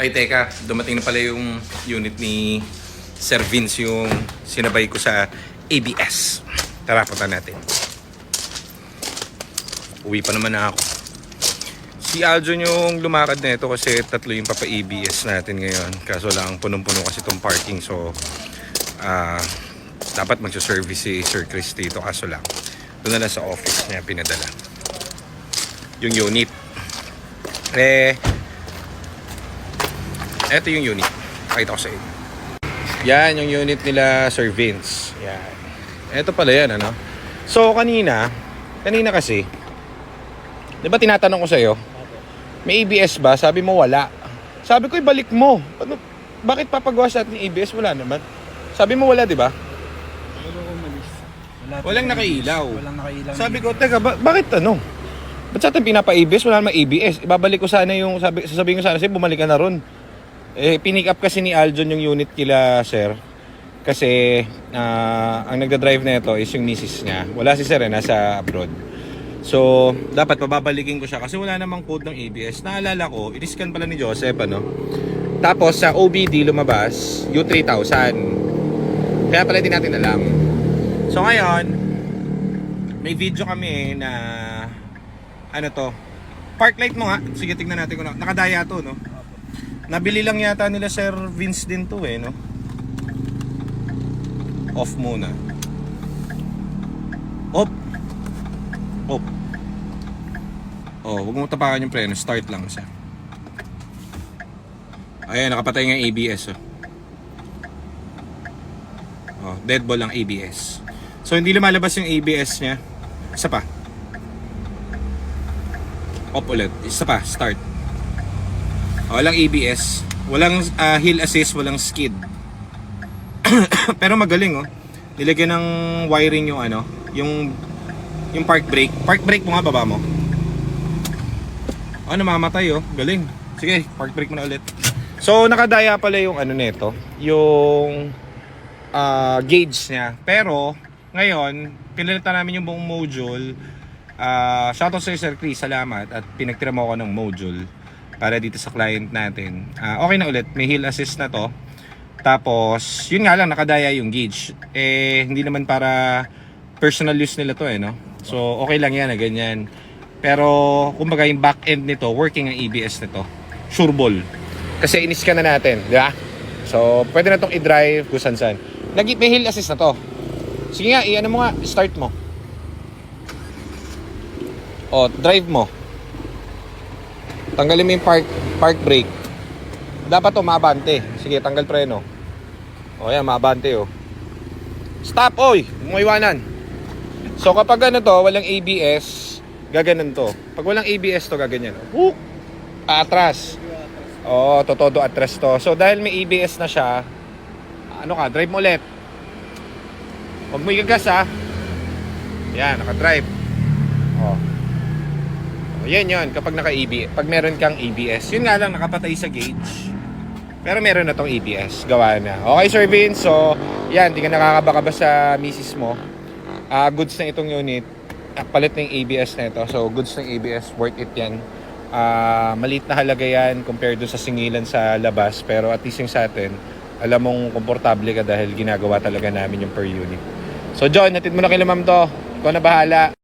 Ay, teka. Dumating na pala yung unit ni Sir Vince, yung sinabay ko sa ABS. Tara, punta natin. Uwi pa naman na ako. Si Aljon yung lumakad na ito kasi tatlo yung papa-ABS natin ngayon. Kaso lang, punong-puno kasi itong parking. So, dapat magsa-service si Sir Chris dito. Kaso lang, doon na lang sa office niya pinadala yung unit. Ito yung unit. Pakita ko sa inyo. Yan yung unit nila Sir Vince. Yan. Ito pala yan, ano? So, kanina kasi, di ba tinatanong ko sa'yo, may ABS ba? Sabi mo wala. Sabi ko, ibalik mo. Ano, bakit papagawa sa atin yung ABS? Wala naman. Sabi mo wala, di ba? Walang nakailaw. Sabi ko, teka, bakit ano? Ba't sa atin pinapa-ABS? Wala naman ABS. Ibabalik ko sana yung, sasabihin ko sana sa'yo, bumalik ka na ron. Pinick up kasi ni Aljon yung unit kila Sir. Kasi, ang nagda-drive na ito is yung misis niya. Wala si Sir, nasa abroad. So, dapat pababalikin ko siya kasi wala namang code ng ABS. Naalala ko, iniscan pala ni Joseph, ano? Tapos, sa OBD lumabas, U3000. Kaya pala din natin alam. So, ngayon, may video kami na, ano to, park light mo nga. Sige, tignan natin kung nakadaya to, no? Nabili lang yata nila Sir Vince din to, no? Off muna. Off. Off. Oh, huwag mo tapakan yung preno. Start lang siya. Ayan, nakapatay nga yung ABS, oh. Oh, dead ball ang ABS. So, hindi lumalabas yung ABS niya. Isa pa. Off ulit. Isa pa. Start. Walang ABS. Walang hill assist. Walang skid. Pero magaling, oh. Nilagyan ng wiring yung ano, yung park brake. Park brake mo nga, baba mo. Oh, namamatay, oh. Galing. Sige, park brake mo na ulit. So, nakadaya pala yung ano nito, yung gauge niya. Pero, ngayon, pinalitan namin yung buong module. Shoutout sa Sir Chris, salamat. At pinagtira mo ako ng module para dito sa client natin. Okay na ulit, may hill assist na to. Tapos, yun nga lang, nakadaya yung gauge. Hindi naman para personal use nila to, no? So, okay lang yan, ganyan. Pero, kumbaga yung back end nito, working ang ABS nito. Sure ball. Kasi iniscan na natin, di ba? So, pwede na itong i-drive kung saan. May hill assist na to. Sige nga, i-ano mo nga, start mo. O, drive mo. Tanggalin mo yung park brake. Dapat to maabante. Sige, tanggal preno. O yan, maabante, oh. Stop, oy! Umuiwanan. So kapag ano to, walang ABS, gaganon to. Pag walang ABS to, gaganyan. Hook! Atras. Oo, todo atras to. So dahil may ABS na siya, ano ka, drive mo ulit. Huwag mo igagas, ha. Yan, nakadrive. O. Yan kapag naka-ABS, pag meron kang ABS. Yun nga lang, nakapatay sa gauge. Pero meron na tong ABS, gawa na. Okay, Sir Vince, so yan, di ka nakakabaka sa misis mo. Goods na itong unit. Palit na yung ABS na ito. So goods na yung ABS, worth it yan. Maliit na halaga yan compared do sa singilan sa labas. Pero at least yung sa atin, alam mong komportable ka dahil ginagawa talaga namin yung per unit. So John, natid mo na kay Ma'am to. Ikaw na bahala.